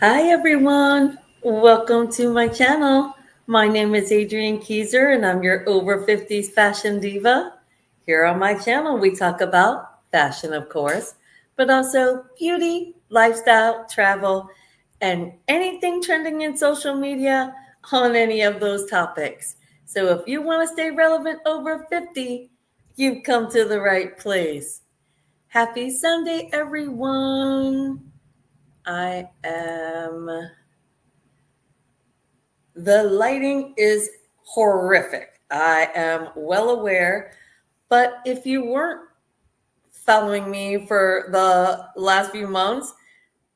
Hi everyone, welcome to my channel. My name is Adrienne Keyser and I'm your over 50s fashion diva. Here on my channel we talk about fashion, of course, but also beauty, lifestyle, travel, and anything trending in social media on any of those topics. So if you want to stay relevant over 50, you've come to the right place. Happy Sunday, everyone. The lighting is horrific. I am well aware, but if you weren't following me for the last few months,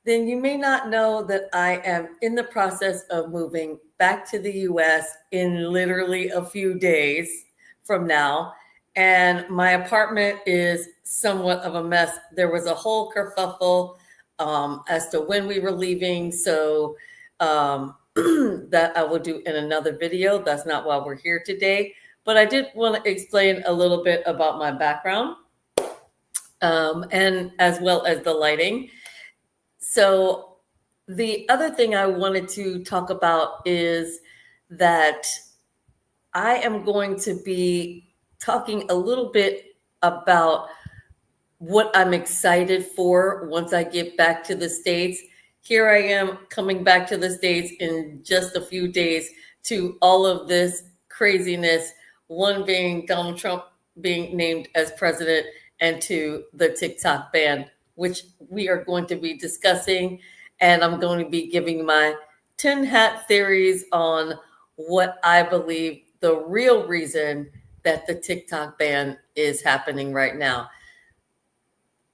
then you may not know that I am in the process of moving back to the US in literally a few days from now. And my apartment is somewhat of a mess. There was a whole kerfuffle as to when we were leaving. So that I will do in another video. That's not why we're here today. But I did want to explain a little bit about my background and as well as the lighting. So the other thing I wanted to talk about is that I am going to be talking a little bit about what I'm excited for once I get back to the States. Here I am coming back to the States in just a few days to all of this craziness, one being Donald Trump being named as president, and two, the TikTok ban, which we are going to be discussing. And I'm going to be giving my tin hat theories on what I believe the real reason that the TikTok ban is happening right now.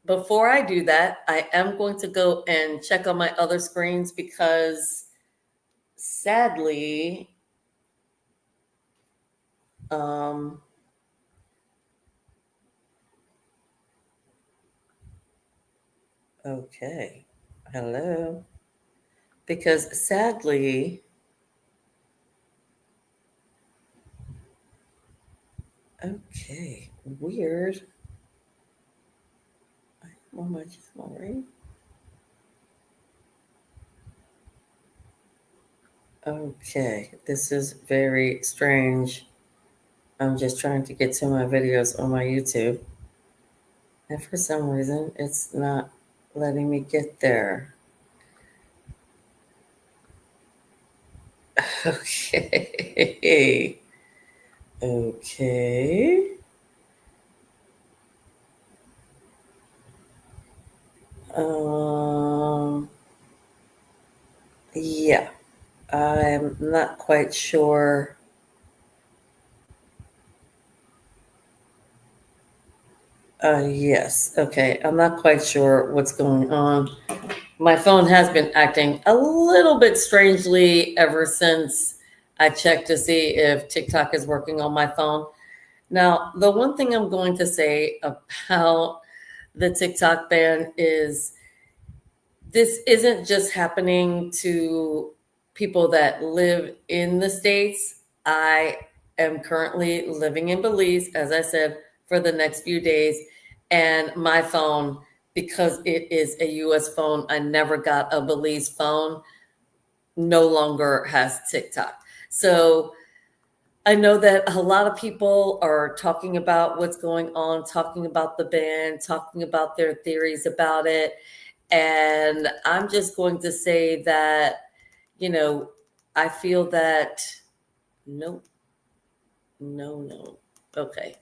Before I do that, I am going to go and check on my other screens because sadly, okay, hello. Because sadly, okay, weird. I'm on my channel, right? Okay, this is very strange. I'm just trying to get to my videos on my YouTube. And for some reason, it's not letting me get there. Okay. Okay. Um, yeah, I'm not quite sure. Yes, okay, I'm not quite sure what's going on. My phone has been acting a little bit strangely ever since I checked to see if TikTok is working on my phone. Now, the one thing I'm going to say about the TikTok ban is this isn't just happening to people that live in the States. I am currently living in Belize, as I said, for the next few days. And my phone, because it is a US phone, I never got a Belize phone, no longer has TikTok. So I know that a lot of people are talking about what's going on, talking about the ban, talking about their theories about it. And I'm just going to say that, I feel that, nope, no. Okay.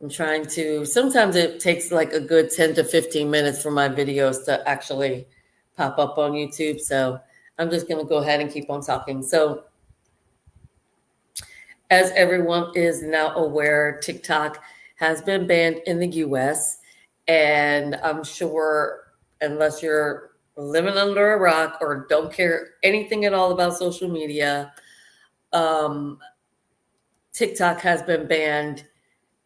I'm trying to, sometimes it takes like a good 10 to 15 minutes for my videos to actually pop up on YouTube. So I'm just going to go ahead and keep on talking. So, as everyone is now aware, TikTok has been banned in the US. And I'm sure, unless you're living under a rock or don't care anything at all about social media, TikTok has been banned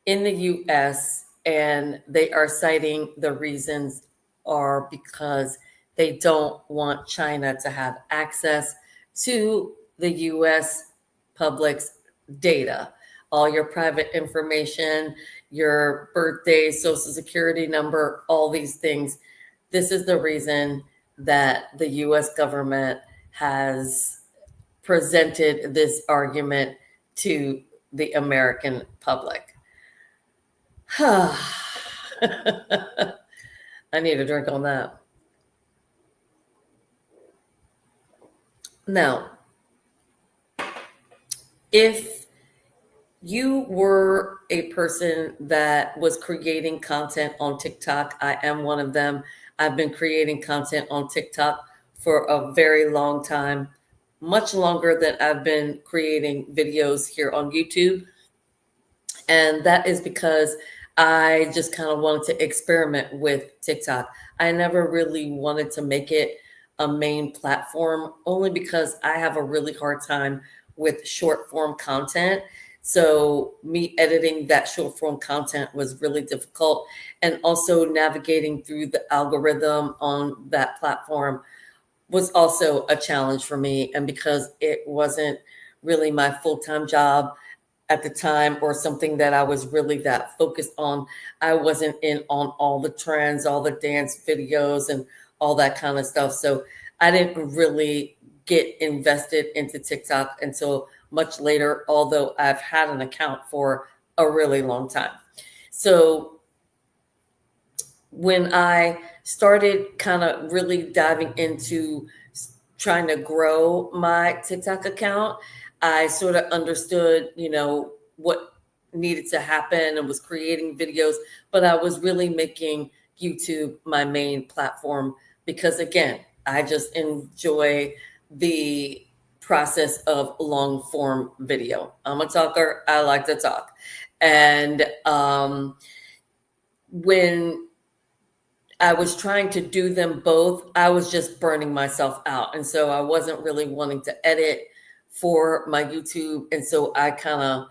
in the US. And they are citing the reasons are because they don't want China to have access to the US public's data, all your private information, your birthday, social security number, all these things. This is the reason that the US government has presented this argument to the American public. I need a drink on that. Now, if you were a person that was creating content on TikTok, I am one of them. I've been creating content on TikTok for a very long time, much longer than I've been creating videos here on YouTube. And that is because I just kind of wanted to experiment with TikTok. I never really wanted to make it a main platform, only because I have a really hard time with short form content. So me editing that short form content was really difficult. And also navigating through the algorithm on that platform was also a challenge for me. And because it wasn't really my full-time job at the time, or something that I was really that focused on, I wasn't in on all the trends, all the dance videos and all that kind of stuff. So I didn't really get invested into TikTok until much later, although I've had an account for a really long time. So when I started kind of really diving into trying to grow my TikTok account, I sort of understood, what needed to happen, and was creating videos, but I was really making YouTube my main platform because, again, I just enjoy the process of long form video. I'm a talker. I like to talk. And when I was trying to do them both, I was just burning myself out. And so I wasn't really wanting to edit for my YouTube. And so I kind of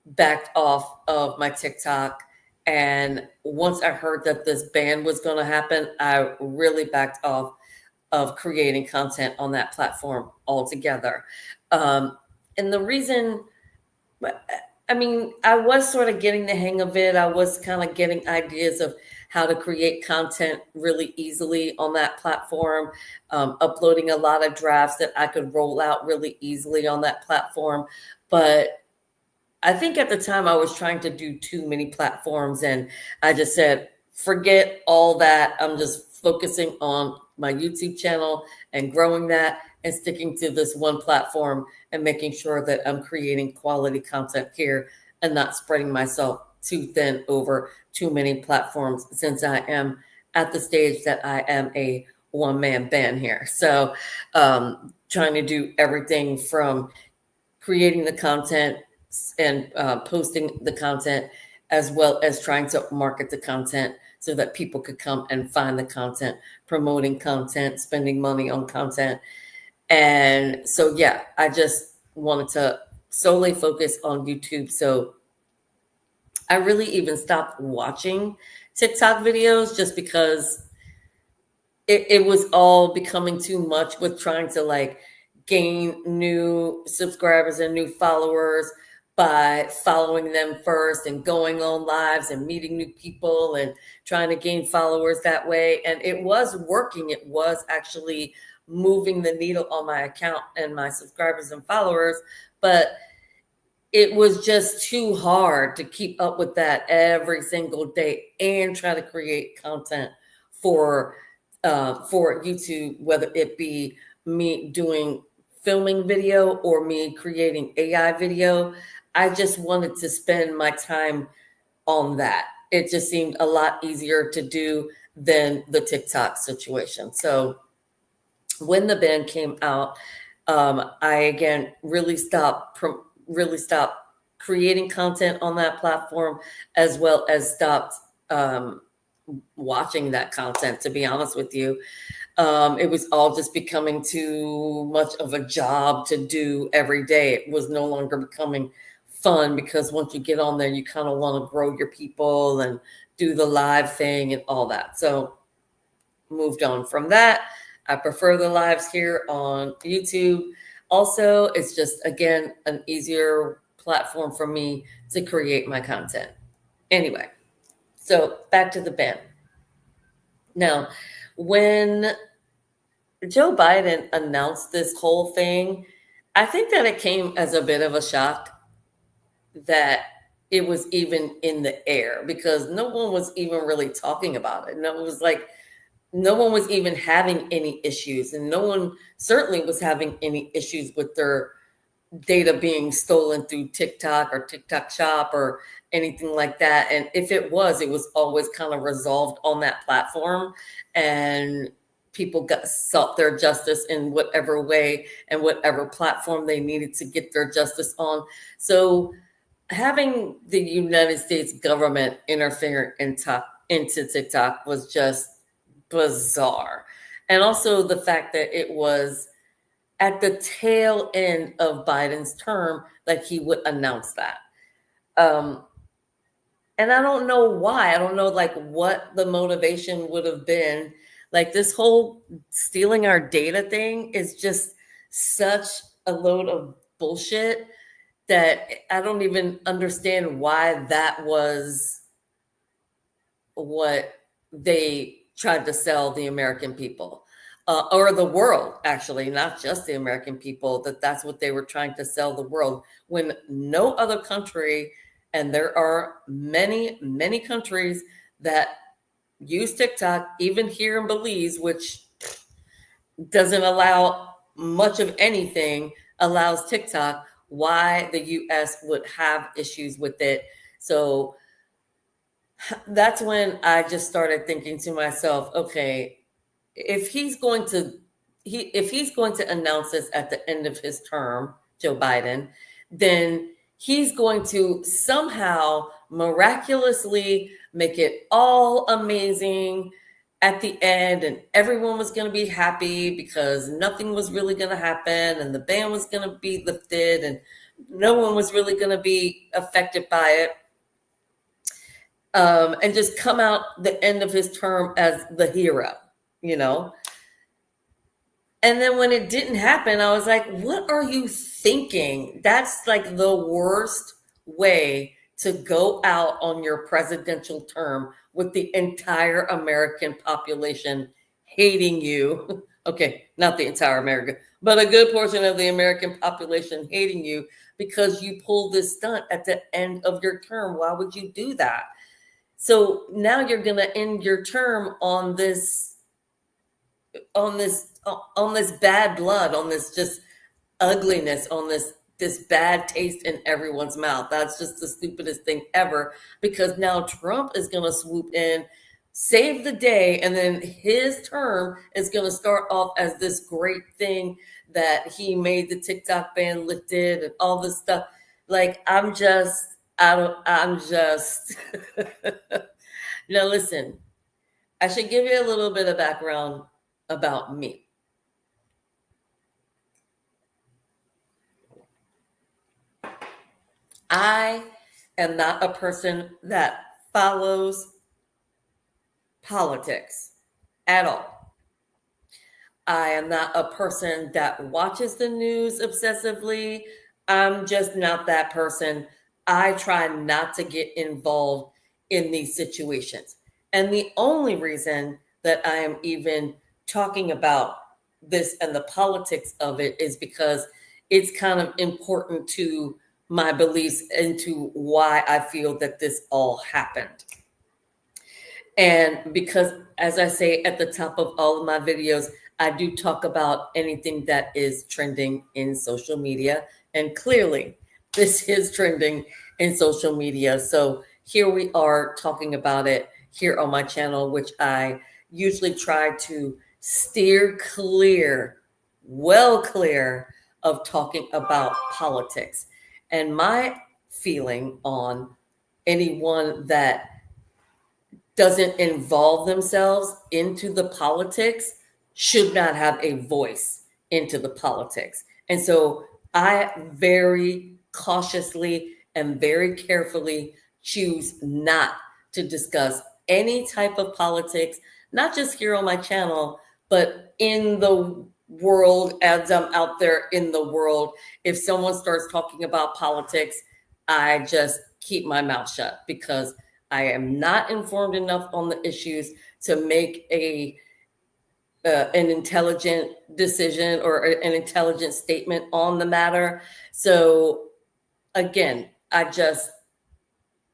backed off of my TikTok. And once I heard that this ban was going to happen, I really backed off of creating content on that platform altogether. And the reason, I mean, I was sort of getting the hang of it. I was kind of getting ideas of how to create content really easily on that platform, uploading a lot of drafts that I could roll out really easily on that platform. But I think at the time I was trying to do too many platforms, and I just said, forget all that. I'm just focusing on my YouTube channel and growing that and sticking to this one platform and making sure that I'm creating quality content here and not spreading myself too thin over too many platforms, since I am at the stage that I am a one-man band here. So trying to do everything from creating the content and posting the content, as well as trying to market the content so that people could come and find the content, promoting content, spending money on content. And so, yeah, I just wanted to solely focus on YouTube. So I really even stopped watching TikTok videos just because it was all becoming too much with trying to like gain new subscribers and new followers by following them first and going on lives and meeting new people and trying to gain followers that way. And it was working. It was actually moving the needle on my account and my subscribers and followers. But it was just too hard to keep up with that every single day and try to create content for YouTube, whether it be me doing filming video or me creating AI video. I just wanted to spend my time on that. It just seemed a lot easier to do than the TikTok situation. So when the ban came out, I again really stopped creating content on that platform, as well as stopped watching that content, to be honest with you. It was all just becoming too much of a job to do every day. It was no longer becoming fun, because once you get on there, you kind of want to grow your people and do the live thing and all that. So moved on from that. I prefer the lives here on YouTube. Also, it's just, again, an easier platform for me to create my content. Anyway, so back to the ban. Now, when Joe Biden announced this whole thing, I think that it came as a bit of a shock that it was even in the air because no one was even really talking about it. No, it was like no one was even having any issues, and no one certainly was having any issues with their data being stolen through TikTok or TikTok Shop or anything like that. And if it was always kind of resolved on that platform, and people got sought their justice in whatever way and whatever platform they needed to get their justice on. So having the United States government interfere into TikTok was just bizarre. And also the fact that it was at the tail end of Biden's term that he would announce that. Um, and I don't know why. I don't know like what the motivation would have been. Like this whole stealing our data thing is just such a load of bullshit that I don't even understand why that was what they tried to sell the American people. Or the world, actually, not just the American people, that's what they were trying to sell the world when no other country, and there are many, many countries that use TikTok, even here in Belize, which doesn't allow much of anything, allows TikTok, why the US would have issues with it. So that's when I just started thinking to myself, okay, if he's going to announce this at the end of his term, Joe Biden, then he's going to somehow miraculously make it all amazing at the end, and everyone was going to be happy because nothing was really going to happen, and the ban was going to be lifted, and no one was really going to be affected by it. And just come out the end of his term as the hero, you know? And then when it didn't happen, I was like, what are you thinking? That's like the worst way to go out on your presidential term with the entire American population hating you. Okay, not the entire America, but a good portion of the American population hating you because you pulled this stunt at the end of your term. Why would you do that? So now you're going to end your term on this bad blood, on this just ugliness, on this bad taste in everyone's mouth. That's just the stupidest thing ever, because now Trump is going to swoop in, save the day, and then his term is going to start off as this great thing that he made the TikTok ban lifted and all this stuff. Like I'm just now listen, I should give you a little bit of background about me. I am not a person that follows politics at all. I am not a person that watches the news obsessively. I'm just not that person. I try not to get involved in these situations. And the only reason that I am even talking about this and the politics of it is because it's kind of important to my beliefs and to why I feel that this all happened. And because, as I say at the top of all of my videos, I do talk about anything that is trending in social media. And clearly, this is trending in social media. So here we are talking about it here on my channel, which I usually try to steer clear, well clear of talking about politics. And my feeling on anyone that doesn't involve themselves into the politics should not have a voice into the politics. And so I very cautiously and very carefully choose not to discuss any type of politics, not just here on my channel, but in the world as I'm out there in the world. If someone starts talking about politics, I just keep my mouth shut because I am not informed enough on the issues to make a an intelligent decision or an intelligent statement on the matter. So again, I just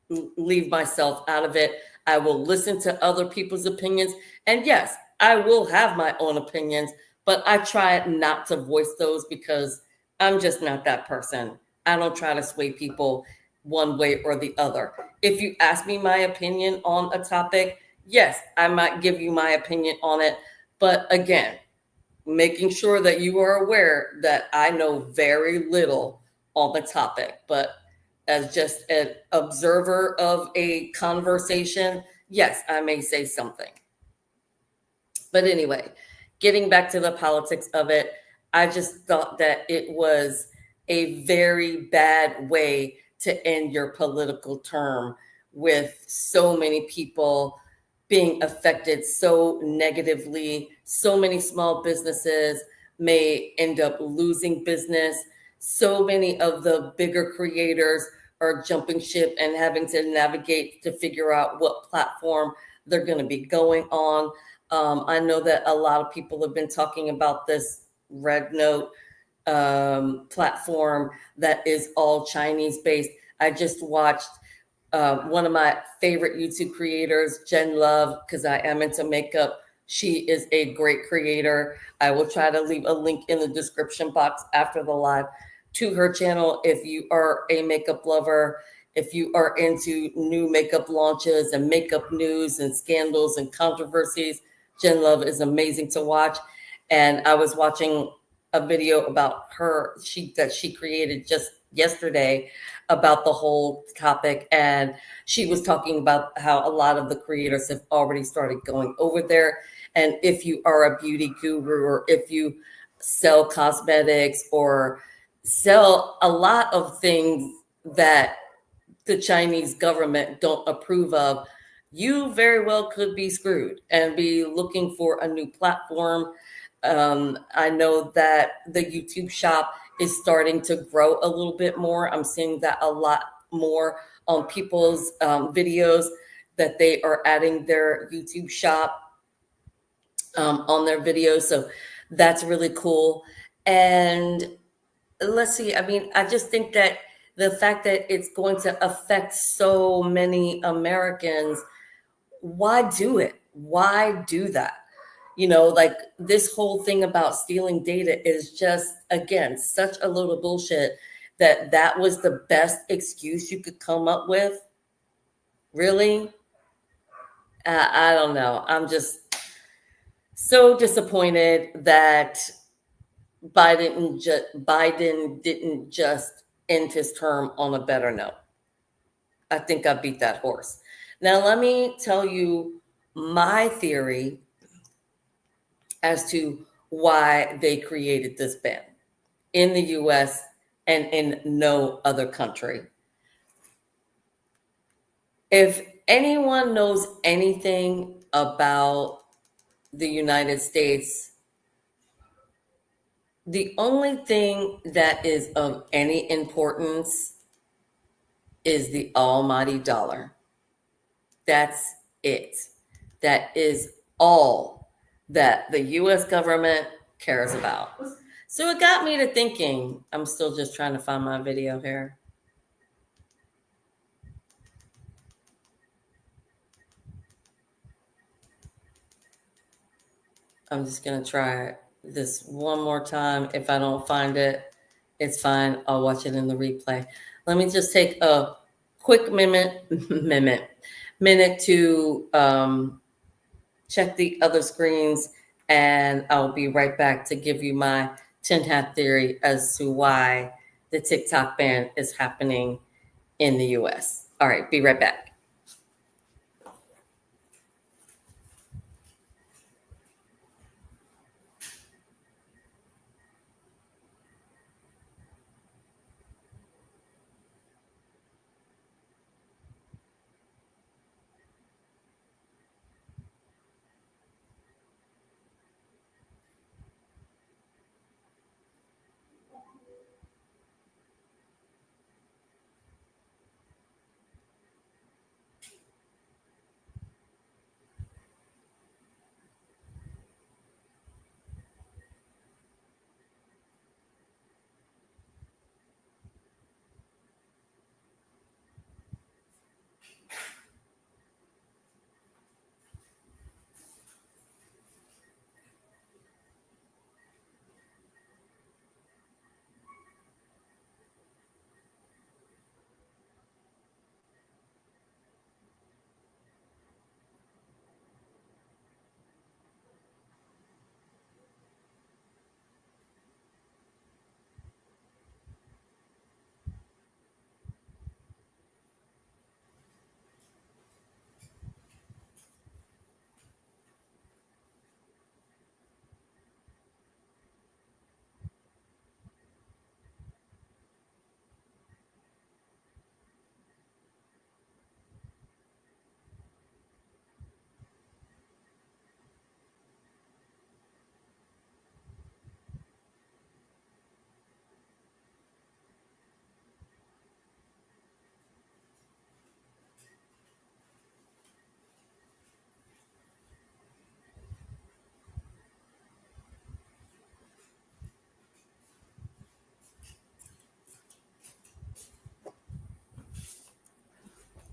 leave myself out of it. I will listen to other people's opinions. And yes, I will have my own opinions, but I try not to voice those because I'm just not that person. I don't try to sway people one way or the other. If you ask me my opinion on a topic, yes, I might give you my opinion on it. But again, making sure that you are aware that I know very little on the topic, but as just an observer of a conversation, yes, I may say something. But anyway, getting back to the politics of it, I just thought that it was a very bad way to end your political term with so many people being affected so negatively. So many small businesses may end up losing business. So many of the bigger creators are jumping ship and having to navigate to figure out what platform they're going to be going on. I know that a lot of people have been talking about this Red Note platform that is all Chinese based. I just watched one of my favorite YouTube creators, Jen Love, because I am into makeup. She is a great creator. I will try to leave a link in the description box after the live to her channel if you are a makeup lover, if you are into new makeup launches and makeup news and scandals and controversies. Jen Love is amazing to watch. And I was watching a video about her that she created just yesterday about the whole topic, and she was talking about how a lot of the creators have already started going over there. And if you are a beauty guru, or if you sell cosmetics or sell a lot of things that the Chinese government don't approve of, you very well could be screwed and be looking for a new platform. I know that the YouTube shop is starting to grow a little bit more. I'm seeing that a lot more on people's videos, that they are adding their YouTube shop on their videos. So that's really cool. And let's see, I mean, I just think that the fact that it's going to affect so many Americans, why do it? Why do that? You know, like this whole thing about stealing data is just, again, such a load of bullshit that was the best excuse you could come up with. Really? I don't know. I'm just so disappointed that Biden didn't just end his term on a better note. I think I beat that horse. Now, let me tell you my theory as to why they created this ban in the US and in no other country. If anyone knows anything about the United States, the only thing that is of any importance is the almighty dollar. That's it. That is all that the US government cares about. So it got me to thinking. I'm still just trying to find my video here. I'm just going to try this one more time. If I don't find it, it's fine. I'll watch it in the replay. Let me just take a quick minute to check the other screens, and I'll be right back to give you my tin hat theory as to why the TikTok ban is happening in the US. All right, be right back.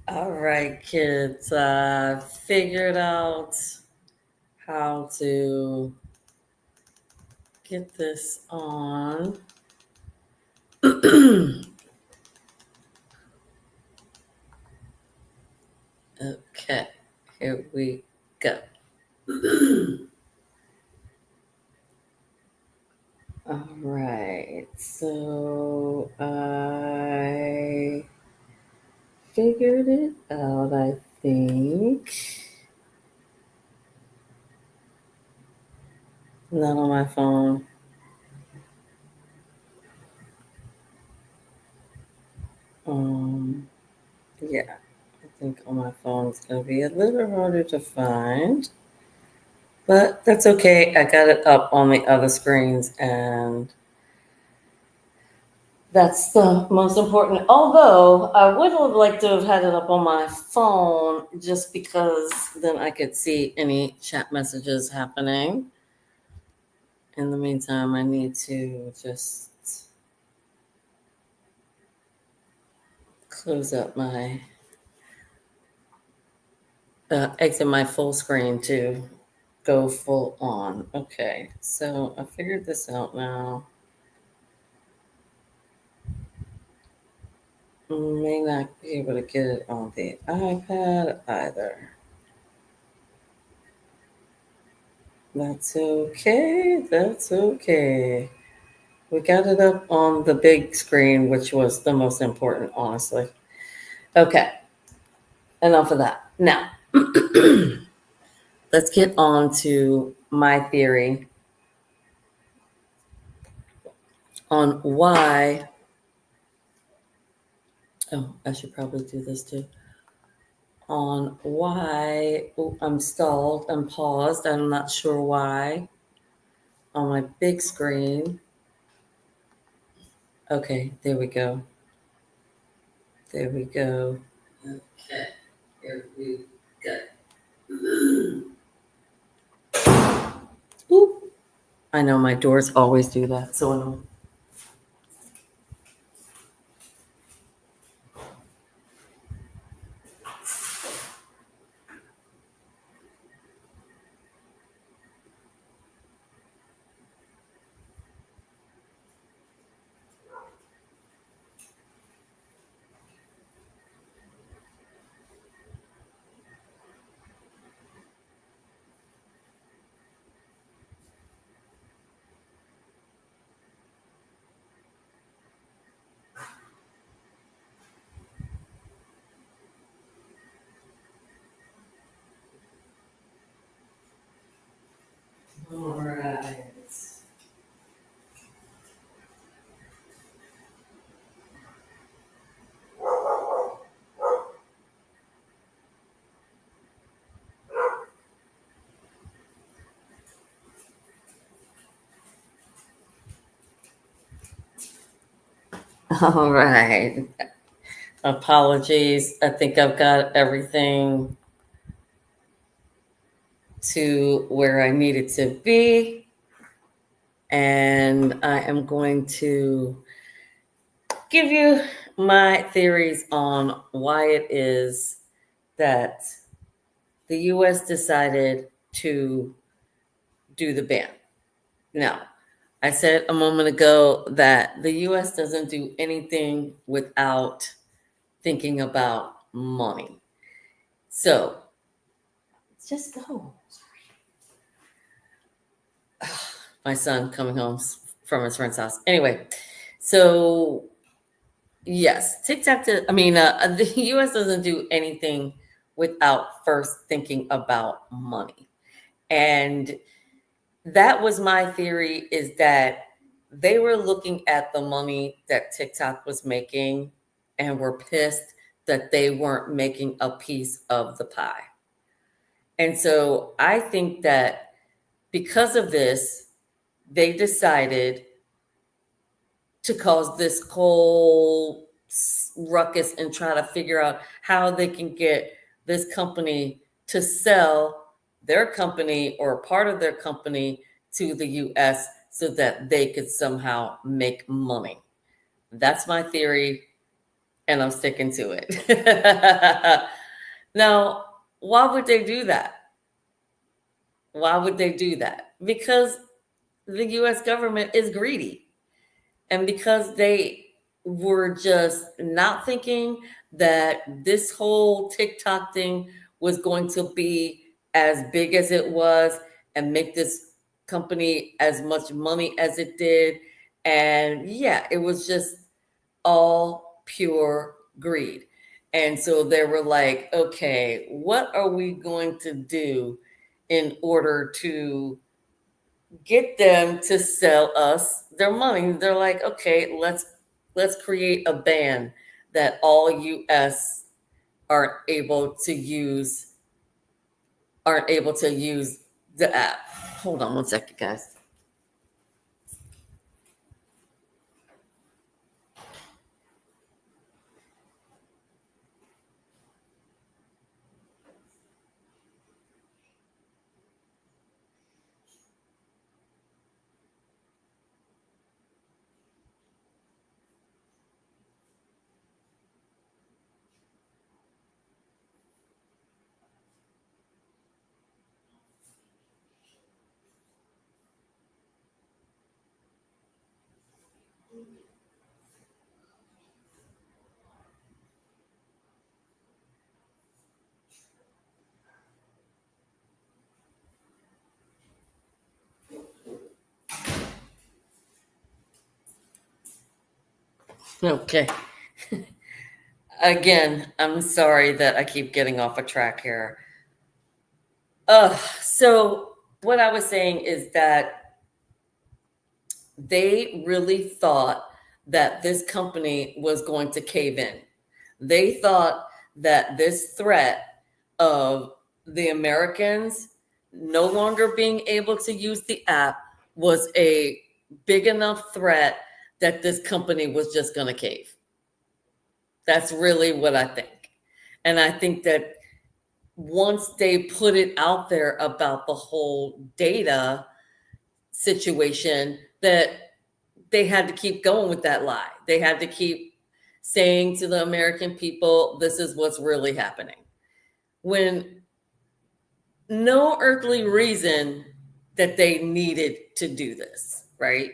All right, kids. Figured out how to get this on. Okay, here we go. All right, so I figured it out, I think. Not on my phone. Um, yeah, I think on my phone it's going to be a little harder to find. But that's okay. I got it up on the other screens, and that's the most important. Although I would have liked to have had it up on my phone just because then I could see any chat messages happening. In the meantime, I need to just close up my, exit my full screen to go full on. Okay, so I figured this out now. May not be able to get it on the iPad either. That's okay. That's okay. We got it up on the big screen, which was the most important, honestly. Okay, enough of that. Now, let's get on to my theory on why. Oh, I should probably do this too. On why I'm stalled, I'm paused, I'm not sure why on my big screen. Okay, there we go. There we go. Okay, here we go. Oop. I know my doors always do that, so annoying. All right. All right. Apologies. I think I've got everything to where I need it to be. And I am going to give you my theories on why it is that the US decided to do the ban. Now, I said a moment ago that the US doesn't do anything without thinking about money. So, just go. My son coming home from his friend's house. Anyway, so yes, TikTok. The U.S. doesn't do anything without first thinking about money, and that was my theory. Is that they were looking at the money that TikTok was making, and were pissed that they weren't making a piece of the pie. And so I think that because of this, they decided to cause this whole ruckus and try to figure out how they can get this company to sell their company or part of their company to the US so that they could somehow make money. That's my theory. and I'm sticking to it. Now, why would they do that? Why would they do that? Because the US government is greedy. And because they were just not thinking that this whole TikTok thing was going to be as big as it was and make this company as much money as it did. And yeah, it was just all pure greed. And so they were like, okay, what are we going to do in order to get them to sell us their money? They're like, okay, let's create a ban that all US aren't able to use the app. Hold on one second, guys. Okay. Again, I'm sorry that I keep getting off a track here. So what I was saying is that they really thought that this company was going to cave in. They thought that this threat of the Americans no longer being able to use the app was a big enough threat that this company was just going to cave. That's really what I think. And I think that once they put it out there about the whole data situation, that they had to keep going with that lie. They had to keep saying to the American people, this is what's really happening. When no earthly reason that they needed to do this, right?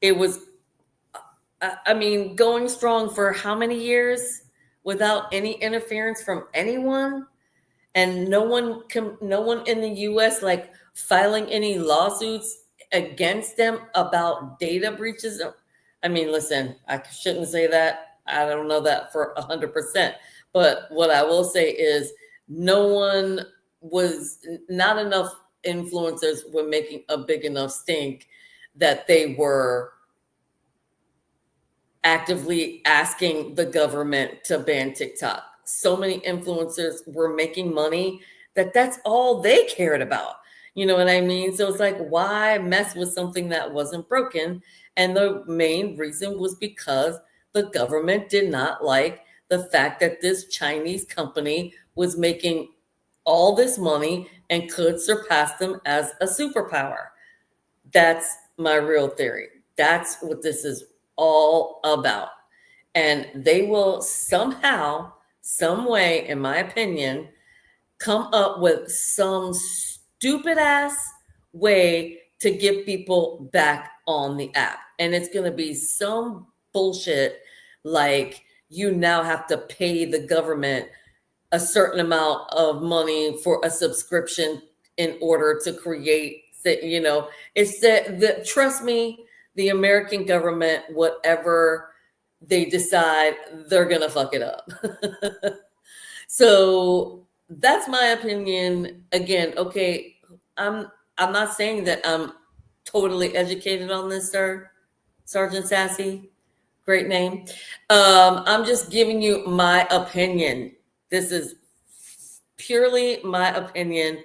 It was, I mean, going strong for how many years without any interference from anyone? And no one in the US like filing any lawsuits against them about data breaches. I mean, listen, I shouldn't say that. I don't know that for 100%. But what I will say is not enough influencers were making a big enough stink that they were actively asking the government to ban TikTok. So many influencers were making money that's all they cared about. You know what I mean? So it's like, why mess with something that wasn't broken? And the main reason was because the government did not like the fact that this Chinese company was making all this money and could surpass them as a superpower. That's my real theory. That's what this is all about. And they will somehow, some way, in my opinion, come up with some stupid ass way to get people back on the app. And it's going to be some bullshit like you now have to pay the government a certain amount of money for a subscription in order to create, it's that trust me, the American government, whatever they decide, they're going to fuck it up. So that's my opinion. Again, okay, I'm not saying that I'm totally educated on this, sir. Sergeant Sassy, great name. I'm just giving you my opinion. This is purely my opinion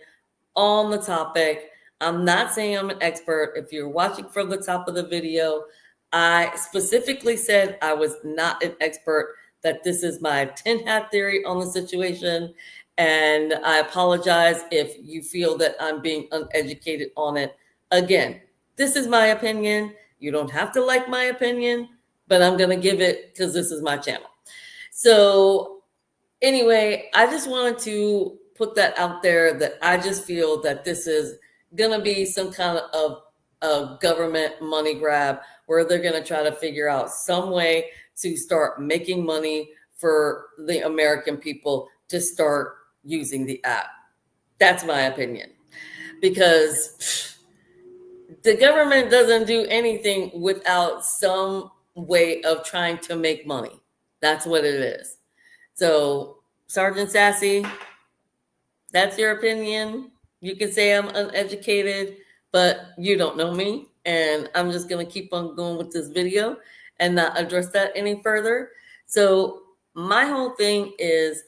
on the topic. I'm not saying I'm an expert. If you're watching from the top of the video, I specifically said I was not an expert, that this is my tin hat theory on the situation. And I apologize if you feel that I'm being uneducated on it. Again, this is my opinion. You don't have to like my opinion, but I'm going to give it because this is my channel. So anyway, I just wanted to put that out there that I just feel that this is going to be some kind of a government money grab where they're going to try to figure out some way to start making money for the American people to start using the app. That's my opinion. Because the government doesn't do anything without some way of trying to make money. That's what it is. So, Sergeant Sassy, that's your opinion. You can say I'm uneducated, but you don't know me. And I'm just going to keep on going with this video and not address that any further. So, my whole thing is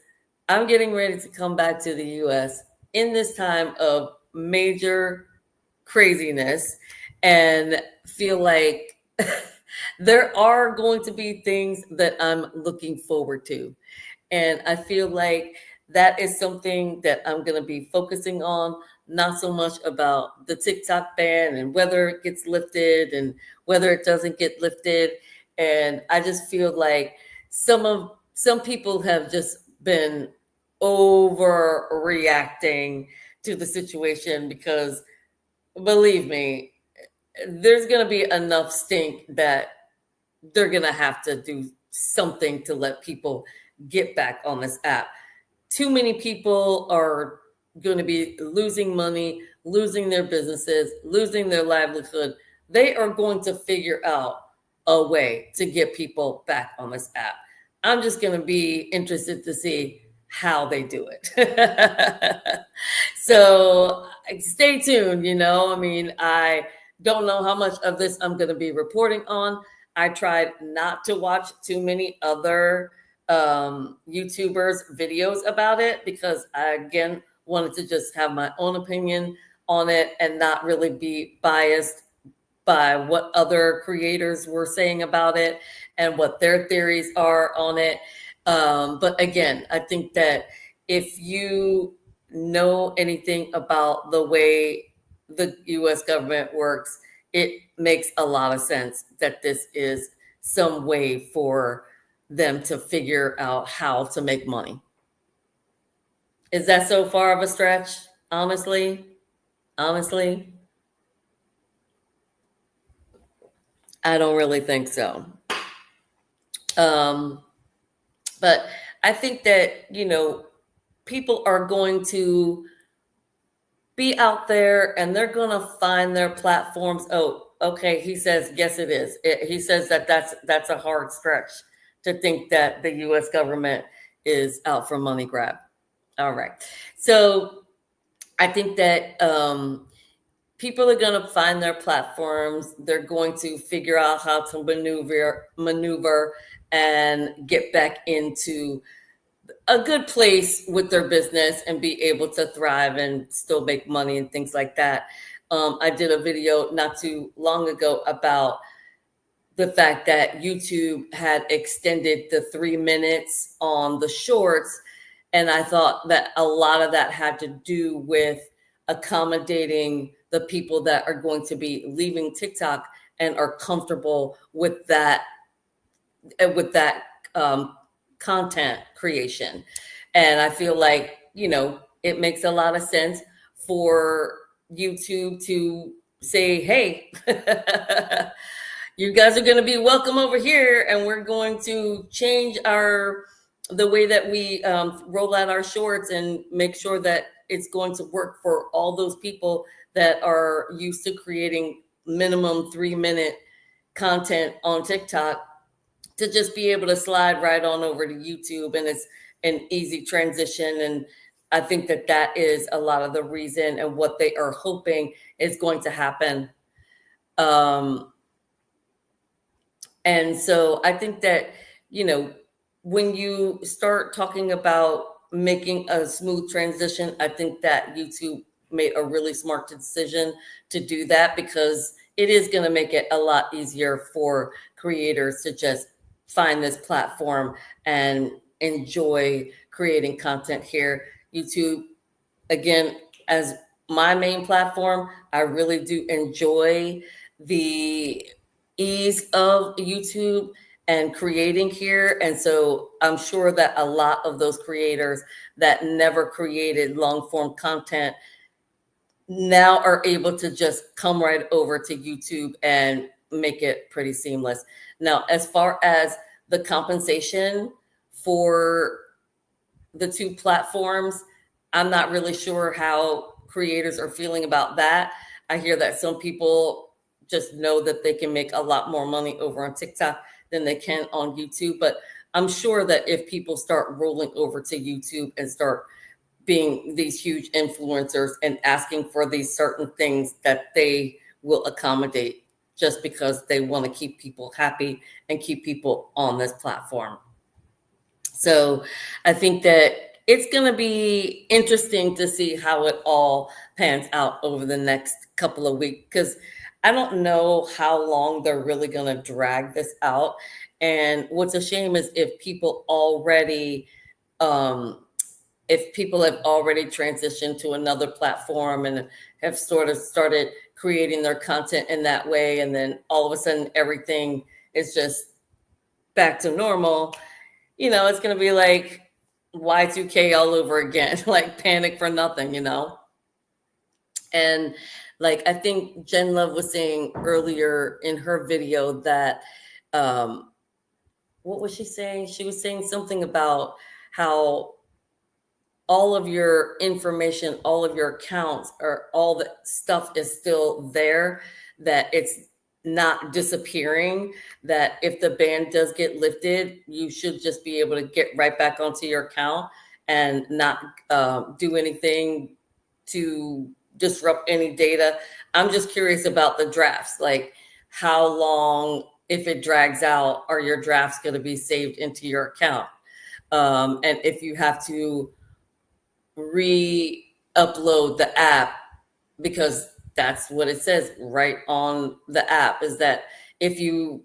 I'm getting ready to come back to the US in this time of major craziness and feel like there are going to be things that I'm looking forward to. And I feel like that is something that I'm going to be focusing on, not so much about the TikTok ban and whether it gets lifted and whether it doesn't get lifted. And I just feel like some people have just been overreacting to the situation because believe me, there's going to be enough stink that they're going to have to do something to let people get back on this app. Too many people are going to be losing money, losing their businesses, losing their livelihood. They are going to figure out a way to get people back on this app. I'm just going to be interested to see how they do it. So stay tuned. I mean, I don't know how much of this I'm going to be reporting on. I tried not to watch too many other YouTubers' videos about it because I, again, wanted to just have my own opinion on it and not really be biased by what other creators were saying about it and what their theories are on it. But again, I think that if you know anything about the way the US government works, it makes a lot of sense that this is some way for them to figure out how to make money. Is that so far of a stretch? Honestly, I don't really think so. But I think that, people are going to be out there and they're going to find their platforms. Oh, okay. He says, yes, it is. He says that that's a hard stretch to think that the U.S. government is out for money grab. All right. So I think that people are going to find their platforms. They're going to figure out how to maneuver and get back into a good place with their business and be able to thrive and still make money and things like that. I did a video not too long ago about the fact that YouTube had extended the 3 minutes on the shorts. And I thought that a lot of that had to do with accommodating the people that are going to be leaving TikTok and are comfortable with that content creation. And I feel like, it makes a lot of sense for YouTube to say, hey, you guys are going to be welcome over here, and we're going to change the way that we roll out our shorts and make sure that it's going to work for all those people that are used to creating minimum 3-minute content on TikTok, to just be able to slide right on over to YouTube, and it's an easy transition. And I think that that is a lot of the reason and what they are hoping is going to happen. And so I think that, when you start talking about making a smooth transition, I think that YouTube made a really smart decision to do that, because it is going to make it a lot easier for creators to just find this platform and enjoy creating content here. YouTube, again, as my main platform, I really do enjoy the ease of YouTube and creating here. And so I'm sure that a lot of those creators that never created long form content now are able to just come right over to YouTube and make it pretty seamless. Now, as far as the compensation for the two platforms, I'm not really sure how creators are feeling about that. I hear that some people just know that they can make a lot more money over on TikTok than they can on YouTube. But I'm sure that if people start rolling over to YouTube and start being these huge influencers and asking for these certain things, that they will accommodate just because they want to keep people happy and keep people on this platform. So I think that it's going to be interesting to see how it all pans out over the next couple of weeks, because I don't know how long they're really going to drag this out. And what's a shame is if people have already transitioned to another platform and have sort of started creating their content in that way, and then all of a sudden everything is just back to normal, it's going to be like Y2K all over again, like panic for nothing, And like, I think Jen Love was saying earlier in her video that, what was she saying? She was saying something about how all of your information, all of your accounts, or all the stuff is still there, that it's not disappearing, that if the ban does get lifted, you should just be able to get right back onto your account and not do anything to disrupt any data. I'm just curious about the drafts, like how long, if it drags out, are your drafts going to be saved into your account? And if you have to re-upload the app, because that's what it says right on the app, is that if you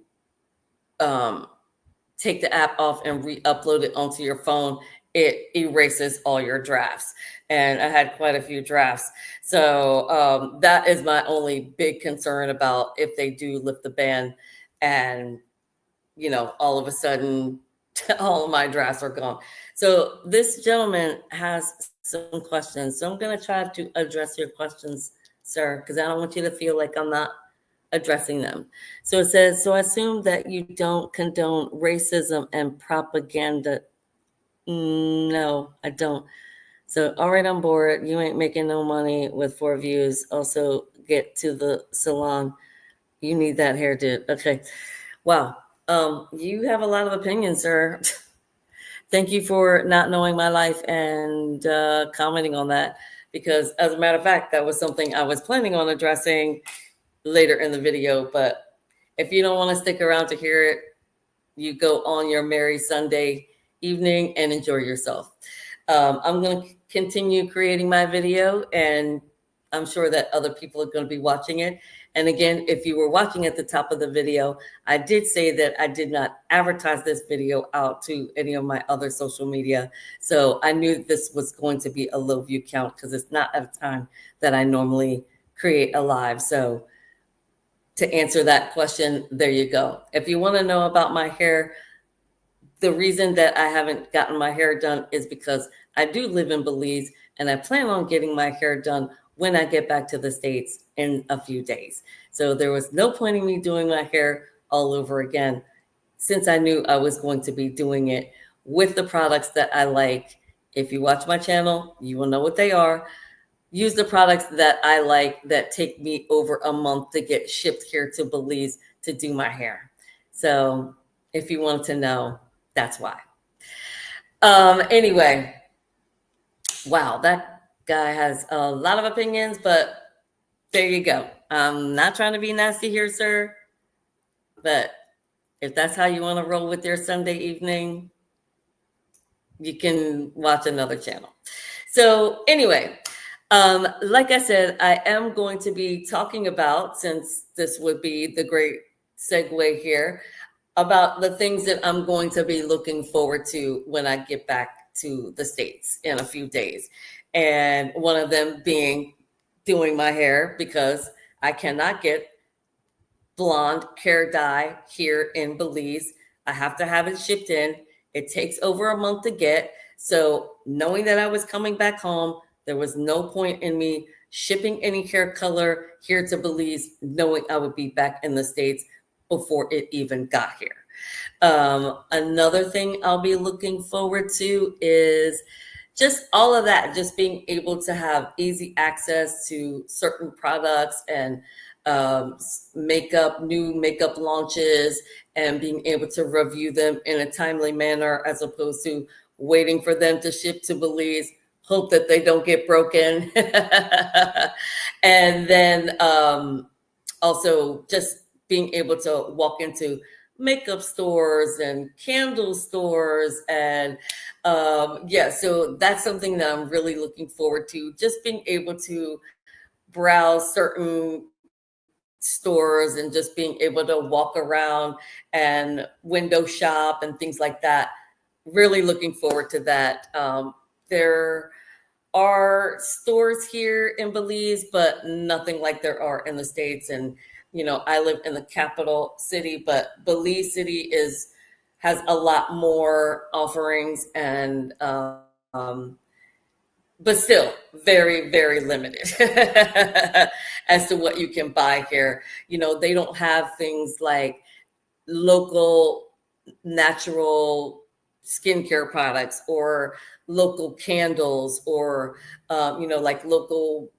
take the app off and re-upload it onto your phone, it erases all your drafts. And I had quite a few drafts. So that is my only big concern about if they do lift the ban and, all of a sudden all of my drafts are gone. So this gentleman has some questions. So I'm going to try to address your questions, sir, because I don't want you to feel like I'm not addressing them. So it says, so I assume that you don't condone racism and propaganda. No, I don't. So, all right, I'm bored. You ain't making no money with 4 views. Also, get to the salon. You need that hair, dude. Okay. Wow. You have a lot of opinions, sir. Thank you for not knowing my life and commenting on that, because as a matter of fact, that was something I was planning on addressing later in the video. But if you don't want to stick around to hear it, you go on your merry Sunday evening and enjoy yourself. I'm going to continue creating my video, and I'm sure that other people are going to be watching it. And again, if you were watching at the top of the video, I did say that I did not advertise this video out to any of my other social media. So I knew this was going to be a low view count because it's not at a time that I normally create a live. So to answer that question, there you go. If you want to know about my hair, the reason that I haven't gotten my hair done is because I do live in Belize, and I plan on getting my hair done when I get back to the States in a few days. So there was no point in me doing my hair all over again, since I knew I was going to be doing it with the products that I like. If you watch my channel, you will know what they are. Use the products that I like that take me over a month to get shipped here to Belize to do my hair. So if you want to know, that's why. Anyway, wow, that guy has a lot of opinions, but there you go. I'm not trying to be nasty here, sir, but if that's how you want to roll with your Sunday evening, you can watch another channel. So anyway, like I said, I am going to be talking about, since this would be the great segue here, about the things that I'm going to be looking forward to when I get back to the States in a few days. And one of them being doing my hair, because I cannot get blonde hair dye here in Belize I have to have it shipped in. It takes over a month to get. So knowing that I was coming back home, there was no point in me shipping any hair color here to Belize, knowing I would be back in the States before it even got here. Another thing I'll be looking forward to is just all of that, just being able to have easy access to certain products and new makeup launches, and being able to review them in a timely manner as opposed to waiting for them to ship to Belize, hope that they don't get broken. And then also just being able to walk into makeup stores and candle stores and yeah, so that's something that I'm really looking forward to, just being able to browse certain stores and just being able to walk around and window shop and things like that. Really looking forward to that. There are stores here in Belize, but nothing like there are in the States. And, I live in the capital city, but Belize City has a lot more offerings and, but still very, very limited as to what you can buy here. They don't have things like local natural skincare products or local candles or like local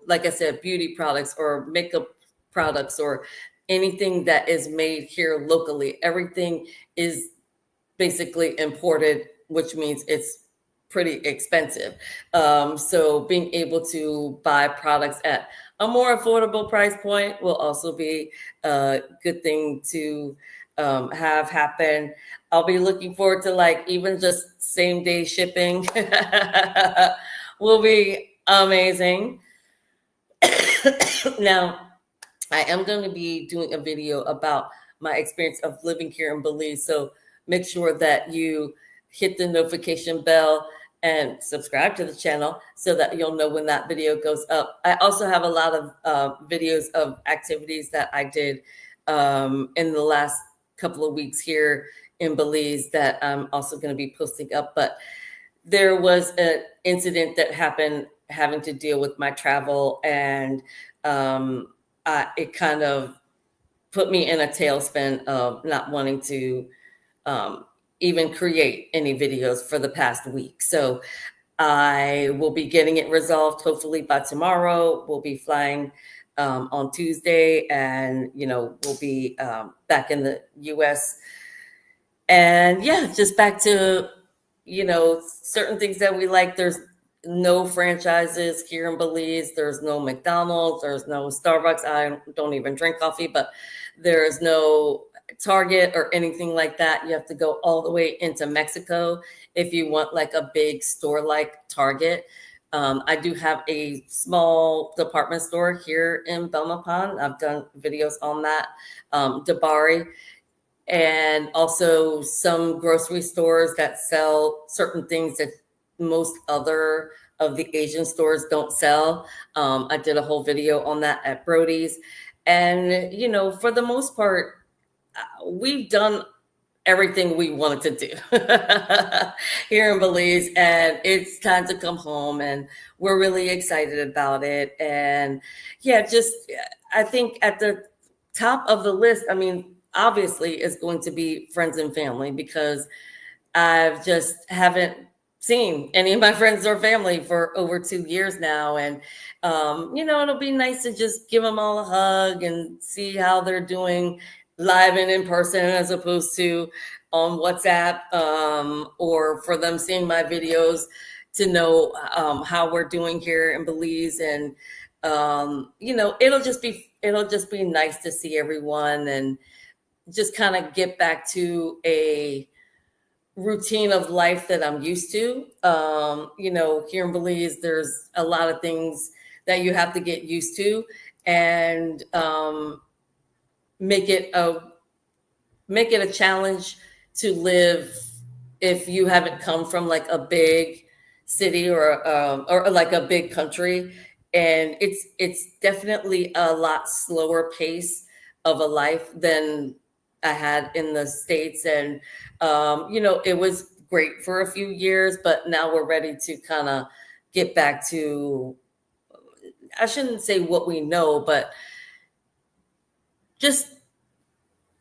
like I said, beauty products or makeup products or anything that is made here locally. Everything is basically imported, which means it's pretty expensive. So being able to buy products at a more affordable price point will also be a good thing to have happen. I'll be looking forward to like even just same day shipping will be amazing. Now, I am going to be doing a video about my experience of living here in Belize. So make sure that you hit the notification bell and subscribe to the channel so that you'll know when that video goes up. I also have a lot of videos of activities that I did in the last couple of weeks here in Belize that I'm also going to be posting up. But there was an incident that happened having to deal with my travel, and it kind of put me in a tailspin of not wanting to even create any videos for the past week. So I will be getting it resolved hopefully by tomorrow. We'll be flying on Tuesday, and we'll be back in the US. And yeah, just back to certain things that we like. There's no franchises here in Belize. There's no McDonald's. There's no Starbucks. I don't even drink coffee, but there's no Target or anything like that. You have to go all the way into Mexico if you want like a big store like Target. I do have a small department store here in Belmopan. I've done videos on that, Dabari, and also some grocery stores that sell certain things that most other of the Asian stores don't sell. I did a whole video on that at Brody's. And, for the most part, we've done everything we wanted to do here in Belize, and it's time to come home, and we're really excited about it. And yeah, I think at the top of the list, obviously is going to be friends and family, because I've just haven't seen any of my friends or family for over 2 years now. And, it'll be nice to just give them all a hug and see how they're doing live and in person, as opposed to on WhatsApp, or for them seeing my videos to know how we're doing here in Belize. And, it'll just be nice to see everyone and just kind of get back to a routine of life that I'm used to. Here in Belize, there's a lot of things that you have to get used to, and make it a challenge to live if you haven't come from like a big city or like a big country. And it's definitely a lot slower pace of a life than I had in the States. And, it was great for a few years, but now we're ready to kind of get back to, I shouldn't say what we know, but just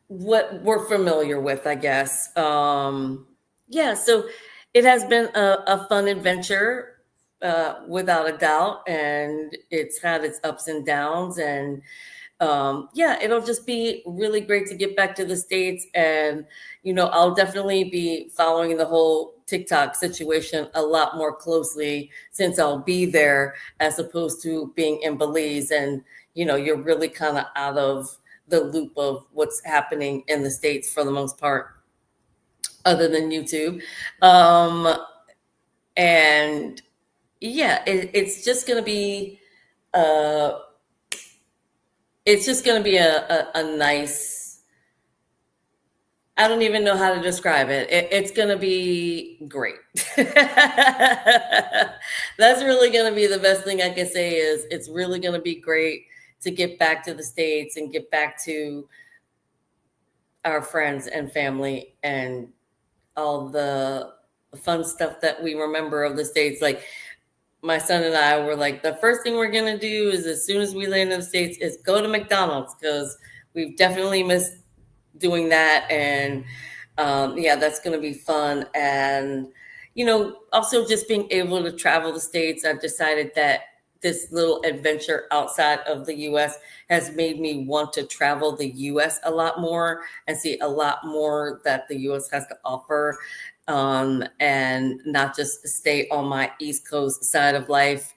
what we're familiar with, I guess. Yeah, so it has been a fun adventure, without a doubt, and it's had its ups and downs. And yeah, it'll just be really great to get back to the States. And, I'll definitely be following the whole TikTok situation a lot more closely since I'll be there as opposed to being in Belize. And, you're really kind of out of the loop of what's happening in the States for the most part, other than YouTube. Um, and yeah, it's just going to be, uh, a nice, I don't even know how to describe it. It's going to be great. That's really going to be the best thing I can say is it's really going to be great to get back to the States and get back to our friends and family and all the fun stuff that we remember of the States. Like my son and I were like, the first thing we're going to do is as soon as we land in the States is go to McDonald's because we've definitely missed doing that. And yeah, that's going to be fun. And, also just being able to travel the States, I've decided that this little adventure outside of the US has made me want to travel the US a lot more and see a lot more that the US has to offer. And not just stay on my East Coast side of life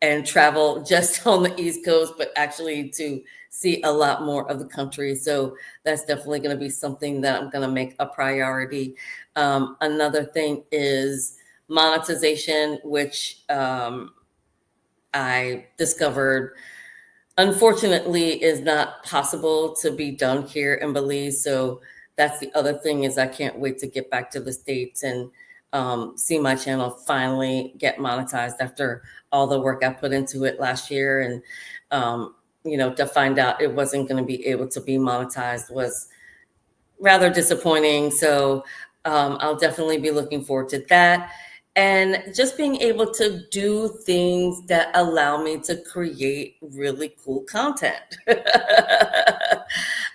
and travel just on the East Coast, but actually to see a lot more of the country. So that's definitely going to be something that I'm going to make a priority. Another thing is monetization, which I discovered unfortunately is not possible to be done here in Belize. So that's the other thing is I can't wait to get back to the States and see my channel finally get monetized after all the work I put into it last year. And, to find out it wasn't going to be able to be monetized was rather disappointing. So I'll definitely be looking forward to that. And just being able to do things that allow me to create really cool content.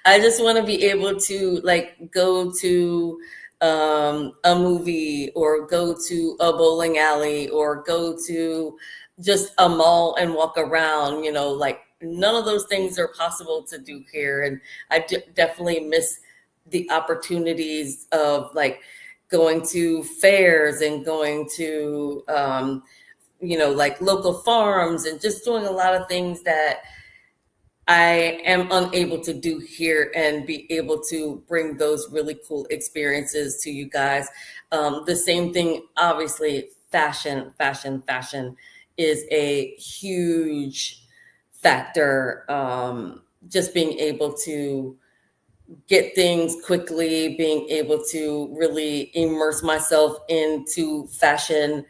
I just want to be able to like go to a movie or go to a bowling alley or go to just a mall and walk around, like none of those things are possible to do here. And I definitely miss the opportunities of like going to fairs and going to, like local farms and just doing a lot of things that I am unable to do here and be able to bring those really cool experiences to you guys. The same thing, obviously, fashion is a huge factor. Just being able to get things quickly, being able to really immerse myself into fashion,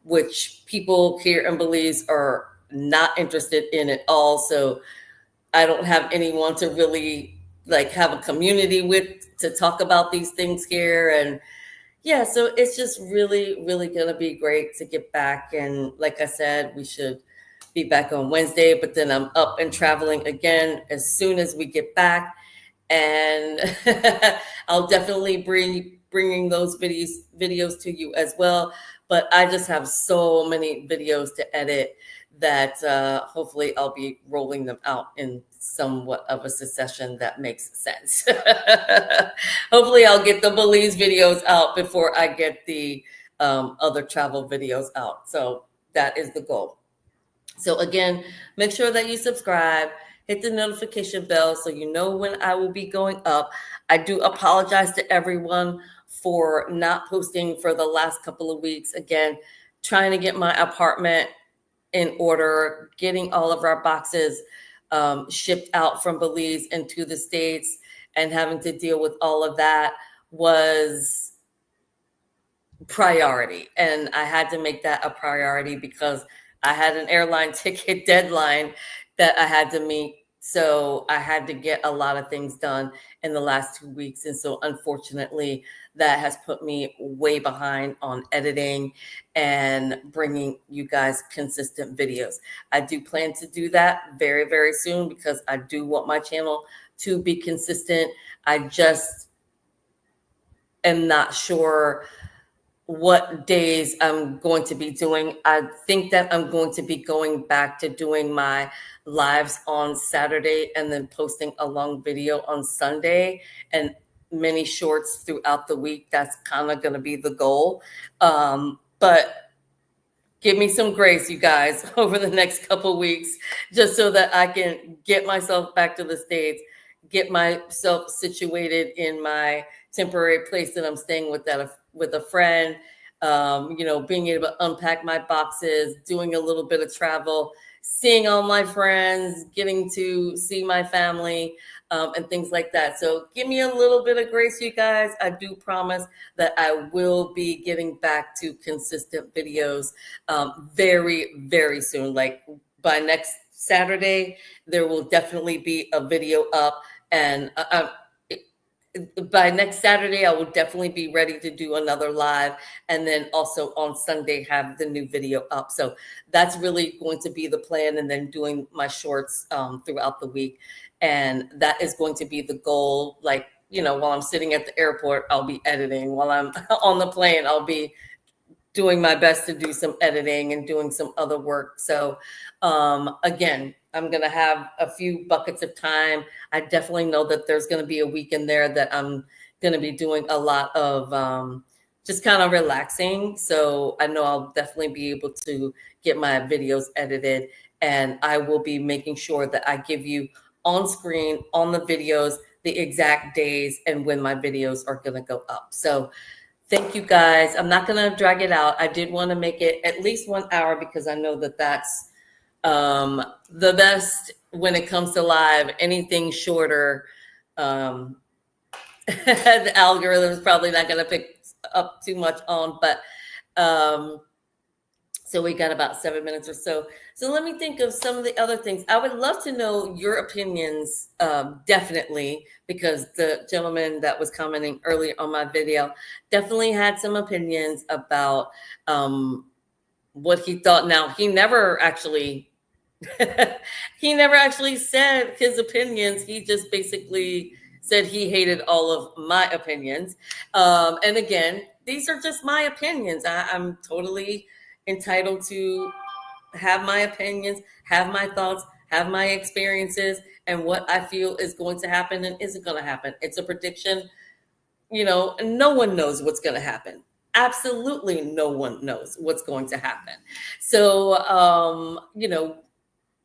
which people here in Belize are not interested in at all. So I don't have anyone to really like have a community with to talk about these things here. And yeah, so it's just really, really going to be great to get back. And like I said, we should be back on Wednesday, but then I'm up and traveling again as soon as we get back. And I'll definitely bringing those videos to you as well. But I just have so many videos to edit that hopefully I'll be rolling them out in somewhat of a succession that makes sense. Hopefully I'll get the Belize videos out before I get the other travel videos out. So that is the goal. So again, make sure that you subscribe, hit the notification bell so you know when I will be going up. I do apologize to everyone for not posting for the last couple of weeks. Again, trying to get my apartment in order, getting all of our boxes shipped out from Belize into the States, and having to deal with all of that was priority. And I had to make that a priority because I had an airline ticket deadline that I had to meet So I had to get a lot of things done in the last 2 weeks. And so unfortunately, that has put me way behind on editing and bringing you guys consistent videos. I do plan to do that very, very soon because I do want my channel to be consistent. I just am not sure what days I'm going to be doing. I think that I'm going to be going back to doing my lives on Saturday and then posting a long video on Sunday and many shorts throughout the week. That's kind of going to be the goal. But give me some grace, you guys, over the next couple weeks, just so that I can get myself back to the States, get myself situated in my temporary place that I'm staying with with a friend, being able to unpack my boxes, doing a little bit of travel, seeing all my friends, getting to see my family, and things like that. So give me a little bit of grace, you guys. I do promise that I will be getting back to consistent videos very, very soon. Like by next Saturday, there will definitely be a video up, and by next Saturday, I will definitely be ready to do another live. And then also on Sunday, have the new video up. So that's really going to be the plan. And then doing my shorts throughout the week. And that is going to be the goal. Like, while I'm sitting at the airport, I'll be editing. While I'm on the plane, I'll be doing my best to do some editing and doing some other work. So again, I'm going to have a few buckets of time. I definitely know that there's going to be a week in there that I'm going to be doing a lot of just kind of relaxing. So I know I'll definitely be able to get my videos edited, and I will be making sure that I give you on screen on the videos the exact days and when my videos are going to go up. So thank you guys. I'm not going to drag it out. I did want to make it at least 1 hour because I know that that's the best when it comes to live. Anything shorter, the algorithm is probably not going to pick up too much on, but so we got about 7 minutes or so. So let me think of some of the other things. I would love to know your opinions, definitely, because the gentleman that was commenting earlier on my video definitely had some opinions about what he thought. Now, he never actually said his opinions. He just basically said he hated all of my opinions. And again, these are just my opinions. I'm totally entitled to have my opinions, have my thoughts, have my experiences, and what I feel is going to happen and isn't going to happen. It's a prediction. No one knows what's going to happen. Absolutely no one knows what's going to happen. So,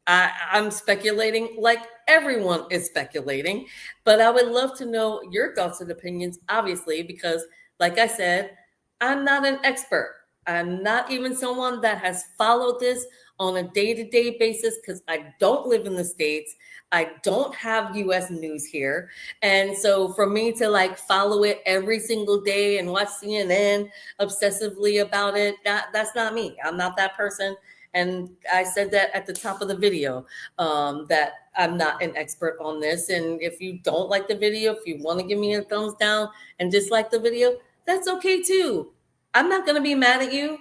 I'm speculating like everyone is speculating, but I would love to know your thoughts and opinions, obviously, because like I said, I'm not an expert. I'm not even someone that has followed this on a day-to-day basis because I don't live in the States. I don't have US news here. And so for me to follow it every single day and watch CNN obsessively about it, that's not me. I'm not that person. And I said that at the top of the video, that I'm not an expert on this. And if you don't like the video, if you want to give me a thumbs down and dislike the video, that's okay too. I'm not going to be mad at you.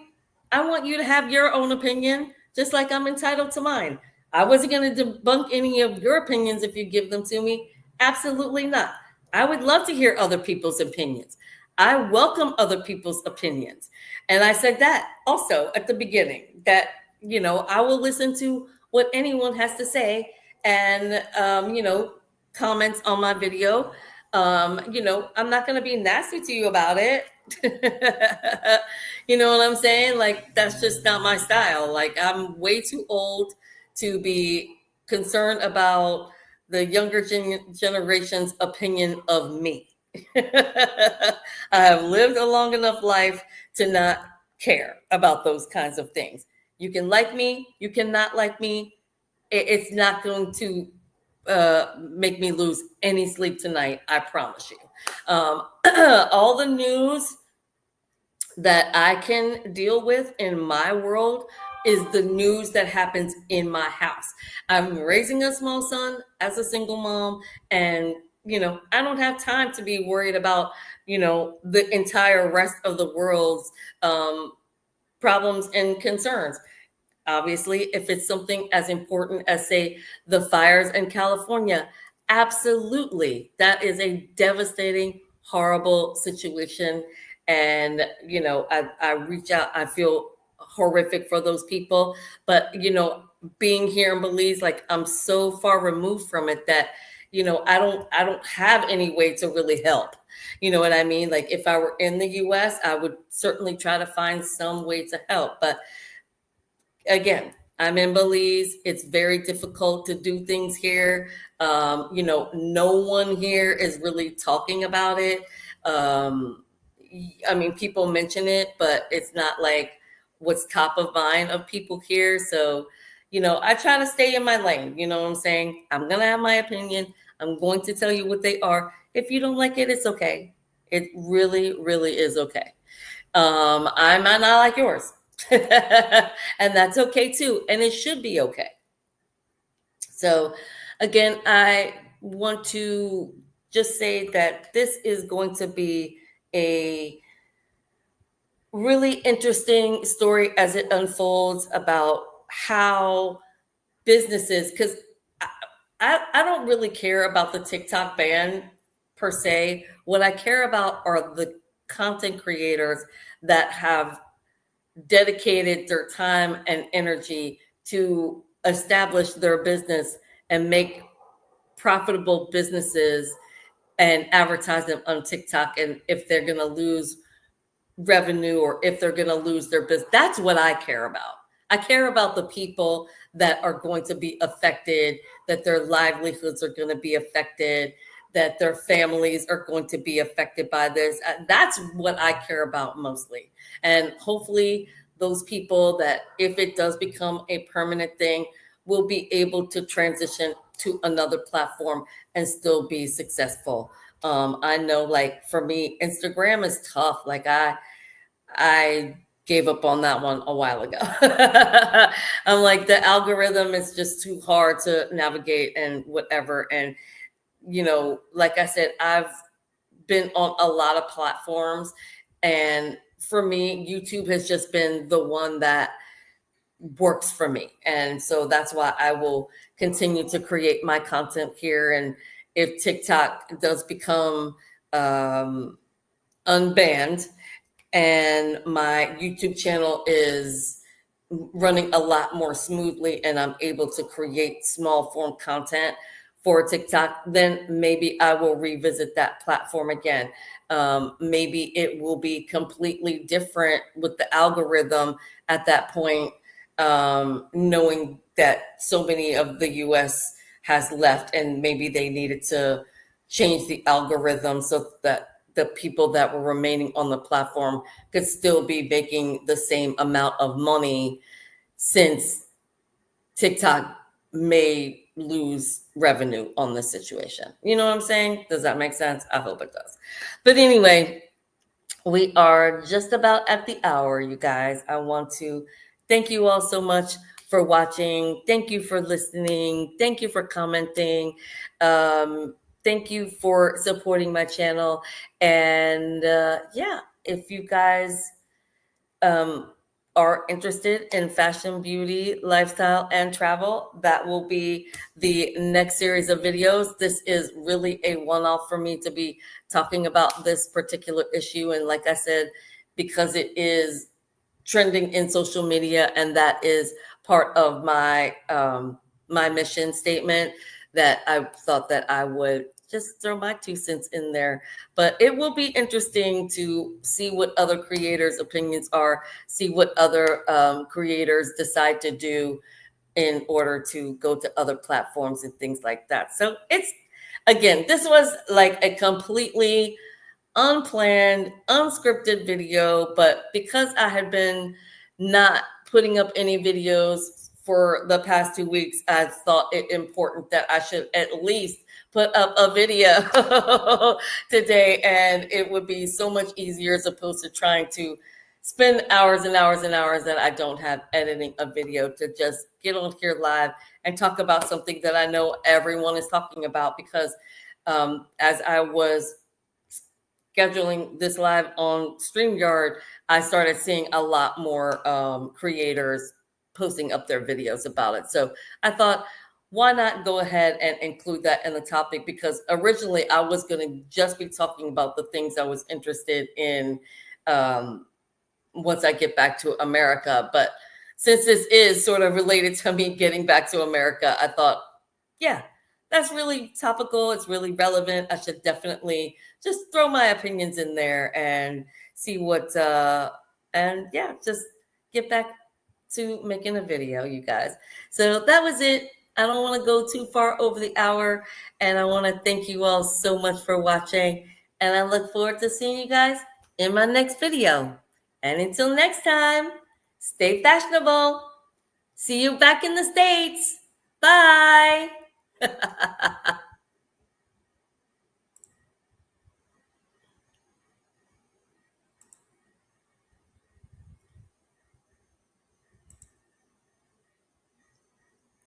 I want you to have your own opinion, just like I'm entitled to mine. I wasn't going to debunk any of your opinions if you give them to me. Absolutely not. I would love to hear other people's opinions. I welcome other people's opinions. And I said that also at the beginning, that, I will listen to what anyone has to say and, comments on my video. I'm not going to be nasty to you about it. You know what I'm saying? That's just not my style. I'm way too old to be concerned about the younger generation's opinion of me. I have lived a long enough life to not care about those kinds of things. You can like me, you cannot like me. It's not going to make me lose any sleep tonight, I promise you. All the news that I can deal with in my world is the news that happens in my house. I'm raising a small son as a single mom, and I don't have time to be worried about the entire rest of the world's problems and concerns. Obviously, if it's something as important as, say, the fires in California, absolutely, that is a devastating, horrible situation. And I reach out. I feel horrific for those people, but being here in Belize, like, I'm so far removed from it that I don't have any way to really help. You know what I mean? Like, if I were in the US, I would certainly try to find some way to help. But again, I'm in Belize. It's very difficult to do things here. No one here is really talking about it. I mean, people mention it, but it's not like what's top of mind of people here. So, I try to stay in my lane. You know what I'm saying? I'm going to have my opinion. I'm going to tell you what they are. If you don't like it, it's okay. It really, really is okay. I might not like yours. And that's okay too. And it should be okay. So, again, I want to just say that this is going to be a really interesting story as it unfolds about how businesses, because I don't really care about the TikTok ban per se. What I care about are the content creators that have dedicated their time and energy to establish their business and make profitable businesses and advertise them on TikTok. And if they're going to lose revenue or if they're going to lose their business, that's what I care about. I care about the people that are going to be affected, that their livelihoods are going to be affected, that their families are going to be affected by this. That's what I care about mostly. And hopefully those people that, if it does become a permanent thing, will be able to transition to another platform and still be successful. I know, like, for me, Instagram is tough. Like, I gave up on that one a while ago. I'm like, the algorithm is just too hard to navigate and whatever. And like I said, I've been on a lot of platforms, and for me, YouTube has just been the one that works for me. And so that's why I will continue to create my content here. And if TikTok does become unbanned and my YouTube channel is running a lot more smoothly and I'm able to create small form content for TikTok, then maybe I will revisit that platform again. Maybe it will be completely different with the algorithm at that point, knowing that so many of the US has left, and maybe they needed to change the algorithm so that the people that were remaining on the platform could still be making the same amount of money, since TikTok may lose revenue on this situation. You know what I'm saying? Does that make sense? I hope it does. But anyway, we are just about at the hour, you guys. I want to thank you all so much for watching. Thank you for listening. Thank you for commenting. Thank you for supporting my channel. And yeah, if you guys are interested in fashion, beauty, lifestyle, and travel, that will be the next series of videos. This is really a one-off for me to be talking about this particular issue. And like I said, because it is trending in social media, and that is part of my my mission statement, that I thought that I would just throw my 2 cents in there. But it will be interesting to see what other creators' opinions are, see what other creators decide to do in order to go to other platforms and things like that. So it's, again, this was like a completely unplanned, unscripted video, but because I had been not putting up any videos for the past 2 weeks, I thought it important that I should at least put up a video today, and it would be so much easier as opposed to trying to spend hours and hours and hours that I don't have editing a video to just get on here live and talk about something that I know everyone is talking about. Because as I was scheduling this live on StreamYard, I started seeing a lot more creators posting up their videos about it. So I thought, why not go ahead and include that in the topic? Because originally I was going to just be talking about the things I was interested in once I get back to America. But since this is sort of related to me getting back to America, I thought, yeah, that's really topical. It's really relevant. I should definitely just throw my opinions in there and see what, and yeah, just get back to making a video, you guys. So that was it. I don't want to go too far over the hour. And I want to thank you all so much for watching. And I look forward to seeing you guys in my next video. And until next time, stay fashionable. See you back in the States. Bye.